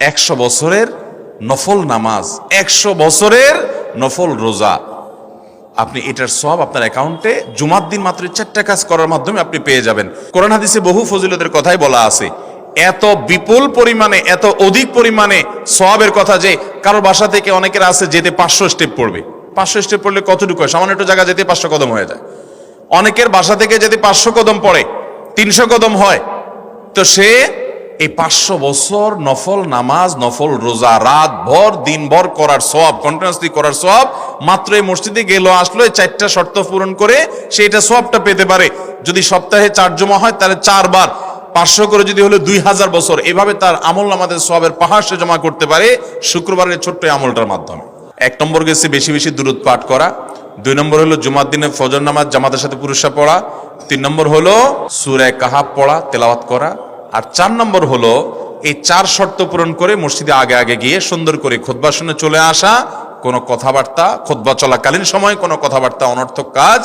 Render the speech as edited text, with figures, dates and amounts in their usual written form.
100 বছরের নফল নামাজ, 100 বছরের নফল রোজা, আপনি এটার সওয়াব আপনার অ্যাকাউন্টে জুমার দিন মাত্র 4টা কাজ করার মাধ্যমে আপনি পেয়ে যাবেন। কোরআন হাদিসে বহু ফজিলতের কথাই বলা আছে। এত বিপুল পরিমাণে, এত অধিক পরিমাণে সওয়াবের কথা যে কারো বাসা থেকে অনেকের আছে যেতে 500 স্টেপ পড়বে। 500 স্টেপ পড়লে কতটুকু হয়? সামান্য একটু জায়গা যেতে 500 কদম হয়ে যায়। অনেকের বাসা থেকে যেতে 500 কদম পড়ে 300 কদম হয়। তো সে এই 500 বছর নফল নামাজ, নফল রোজা, রাত ভর দিন ভর করার সওয়াব, কন্টিনিউয়াসলি করার সওয়াব মাত্র এই মসজিদে গেল আসলো, এই 4টা শর্ত পূরণ করে সে এটা সওয়াবটা পেতে পারে। যদি সপ্তাহে 4 জমা হয় তাহলে 4 বার 500 করে যদি হলো 2000 বছর, এভাবে তার আমল নামাজের সওয়াবের পাহাড় সে জমা করতে পারে শুক্রবারের ছোট্ট আমলটার মাধ্যমে। 1 নম্বর গেছে বেশি বেশি দুরূদ পাঠ করা, 2 নম্বর হলো জুমার দিনে ফজর নামাজ জামাতের সাথে পুরুষরা পড়া, 3 নম্বর হলো সূরা কাহাফ পড়া, তেলাওয়াত করা, আর 4 নম্বর হলো এই 4 শর্ত পূরণ করে মসজিদে আগে আগে গিয়ে সুন্দর করে খুতবা শুনে চলে আসা। কোনো কথাবার্তা, খুতবা চলাকালীন সময় কোনো কথাবার্তা, অনর্থক কাজ